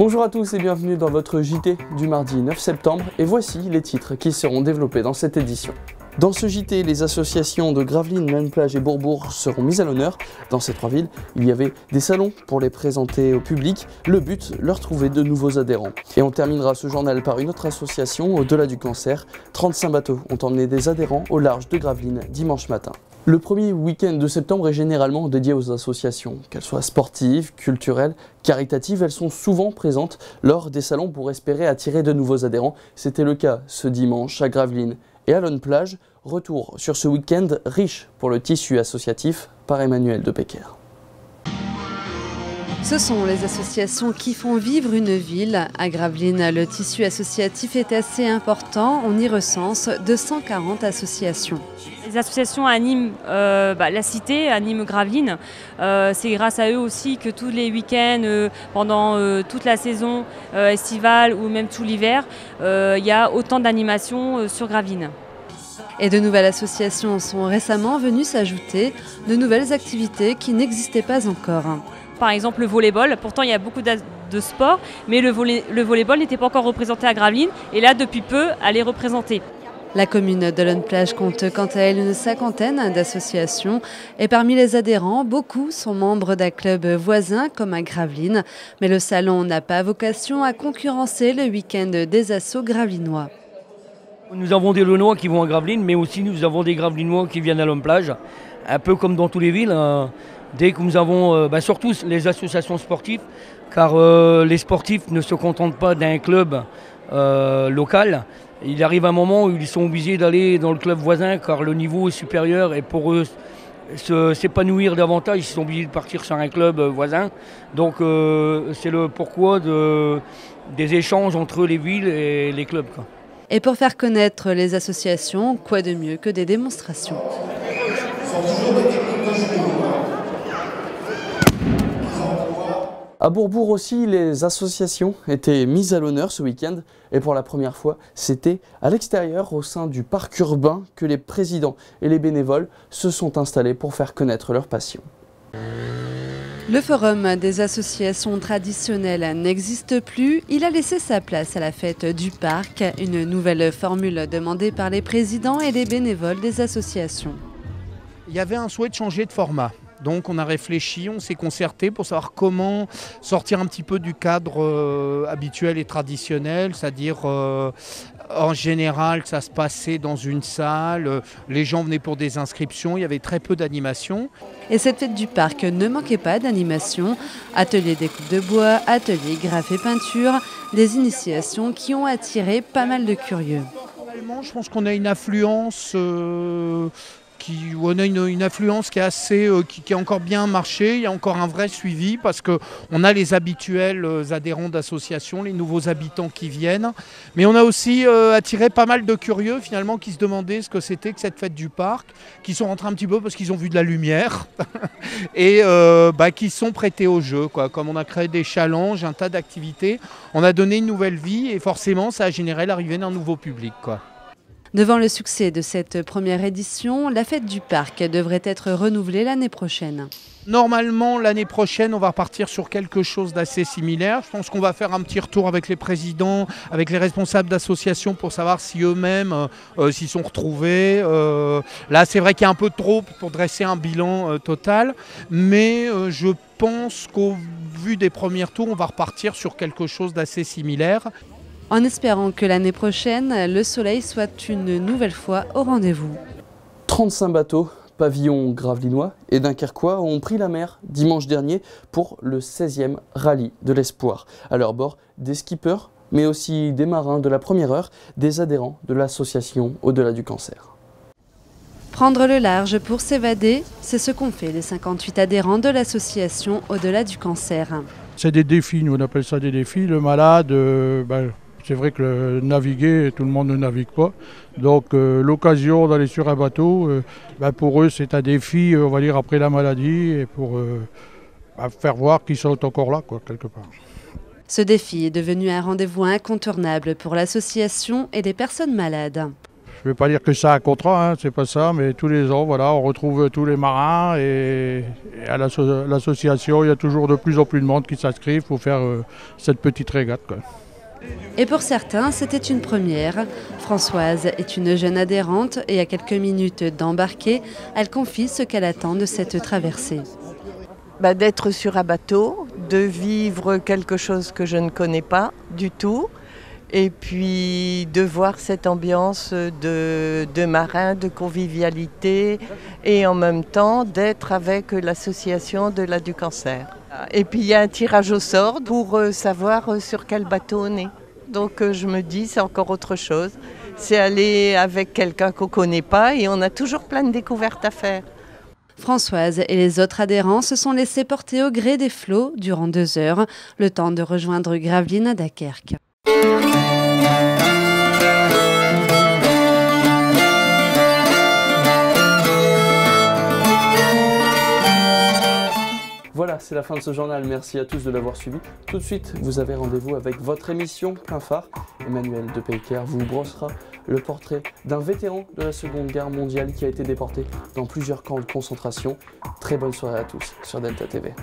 Bonjour à tous et bienvenue dans votre JT du mardi 9 septembre et voici les titres qui seront développés dans cette édition. Dans ce JT, les associations de Gravelines, Lannes-Plage et Bourbourg seront mises à l'honneur. Dans ces trois villes, il y avait des salons pour les présenter au public. Le but, leur trouver de nouveaux adhérents. Et on terminera ce journal par une autre association, Au-delà du cancer. 35 bateaux ont emmené des adhérents au large de Gravelines dimanche matin. Le premier week-end de septembre est généralement dédié aux associations. Qu'elles soient sportives, culturelles, caritatives, elles sont souvent présentes lors des salons pour espérer attirer de nouveaux adhérents. C'était le cas ce dimanche à Gravelines et à Lannes-Plage. Retour sur ce week-end riche pour le tissu associatif par Emmanuel Depecker. Ce sont les associations qui font vivre une ville. À Gravelines, le tissu associatif est assez important. On y recense 240 associations. Les associations animent la cité, animent Gravelines. C'est grâce à eux aussi que tous les week-ends, pendant toute la saison estivale ou même tout l'hiver, il y a autant d'animations sur Gravelines. Et de nouvelles associations sont récemment venues s'ajouter, de nouvelles activités qui n'existaient pas encore. Par exemple le volleyball, pourtant il y a beaucoup de sports, mais le volleyball n'était pas encore représenté à Gravelines et là depuis peu elle est représentée. La commune de Lannes-Plage compte quant à elle une cinquantaine d'associations et parmi les adhérents, beaucoup sont membres d'un club voisin comme à Gravelines. Mais le salon n'a pas vocation à concurrencer le week-end des assos gravelinois. Nous avons des Launois qui vont à Gravelines, mais aussi nous avons des Gravelinois qui viennent à Lannes-Plage, un peu comme dans toutes les villes. Dès que nous avons, surtout les associations sportives, car les sportifs ne se contentent pas d'un club local. Il arrive un moment où ils sont obligés d'aller dans le club voisin car le niveau est supérieur et pour eux s'épanouir davantage, ils sont obligés de partir sur un club voisin. Donc c'est le pourquoi des échanges entre les villes et les clubs, quoi. Et pour faire connaître les associations, quoi de mieux que des démonstrations ? À Bourbourg aussi, les associations étaient mises à l'honneur ce week-end et pour la première fois, c'était à l'extérieur au sein du parc urbain que les présidents et les bénévoles se sont installés pour faire connaître leur passion. Le forum des associations traditionnelles n'existe plus. Il a laissé sa place à la fête du parc, une nouvelle formule demandée par les présidents et les bénévoles des associations. Il y avait un souhait de changer de format. Donc on a réfléchi, on s'est concerté pour savoir comment sortir un petit peu du cadre habituel et traditionnel, c'est-à-dire en général que ça se passait dans une salle, les gens venaient pour des inscriptions, il y avait très peu d'animation. Et cette fête du parc ne manquait pas d'animation, ateliers découpe de bois, ateliers graphes et peinture, des initiations qui ont attiré pas mal de curieux. Je pense qu'on a une affluence une affluence qui est assez, qui a encore bien marché. Il y a encore un vrai suivi parce qu'on a les habituels adhérents d'associations, les nouveaux habitants qui viennent. Mais on a aussi attiré pas mal de curieux finalement qui se demandaient ce que c'était que cette fête du parc, qui sont rentrés un petit peu parce qu'ils ont vu de la lumière et qui sont prêtés au jeu, quoi. Comme on a créé des challenges, un tas d'activités, on a donné une nouvelle vie et forcément ça a généré l'arrivée d'un nouveau public, quoi. Devant le succès de cette première édition, la fête du parc devrait être renouvelée l'année prochaine. Normalement, l'année prochaine, on va repartir sur quelque chose d'assez similaire. Je pense qu'on va faire un petit retour avec les présidents, avec les responsables d'associations pour savoir si eux-mêmes s'y sont retrouvés. Là, c'est vrai qu'il y a un peu trop pour dresser un bilan total, mais je pense qu'au vu des premiers tours, on va repartir sur quelque chose d'assez similaire. En espérant que l'année prochaine, le soleil soit une nouvelle fois au rendez-vous. 35 bateaux, pavillons gravelinois et dunkerquois ont pris la mer dimanche dernier pour le 16e rallye de l'Espoir. À leur bord, des skippers, mais aussi des marins de la première heure, des adhérents de l'association Au-delà du cancer. Prendre le large pour s'évader, c'est ce qu'ont fait les 58 adhérents de l'association Au-delà du cancer. C'est des défis, nous on appelle ça des défis. Le malade, c'est vrai que naviguer, tout le monde ne navigue pas. Donc l'occasion d'aller sur un bateau, pour eux c'est un défi, on va dire, après la maladie, et pour faire voir qu'ils sont encore là, quoi, quelque part. Ce défi est devenu un rendez-vous incontournable pour l'association et les personnes malades. je ne vais pas dire que ça un contrat, hein, c'est pas ça, mais tous les ans, voilà, on retrouve tous les marins et à l'association, il y a toujours de plus en plus de monde qui s'inscrivent pour faire cette petite régate, quoi. Et pour certains, c'était une première. Françoise est une jeune adhérente et à quelques minutes d'embarquer, elle confie ce qu'elle attend de cette traversée. D'être sur un bateau, de vivre quelque chose que je ne connais pas du tout, et puis de voir cette ambiance de marins, de convivialité, et en même temps d'être avec l'association de la du cancer. Et puis il y a un tirage au sort pour savoir sur quel bateau on est. Donc je me dis c'est encore autre chose. C'est aller avec quelqu'un qu'on ne connaît pas et on a toujours plein de découvertes à faire. Françoise et les autres adhérents se sont laissés porter au gré des flots durant 2 heures, le temps de rejoindre Gravelines à Dunkerque. Voilà, c'est la fin de ce journal. Merci à tous de l'avoir suivi. Tout de suite, vous avez rendez-vous avec votre émission Plein Phare. Emmanuel de Peyker vous brossera le portrait d'un vétéran de la Seconde Guerre mondiale qui a été déporté dans plusieurs camps de concentration. Très bonne soirée à tous sur Delta TV.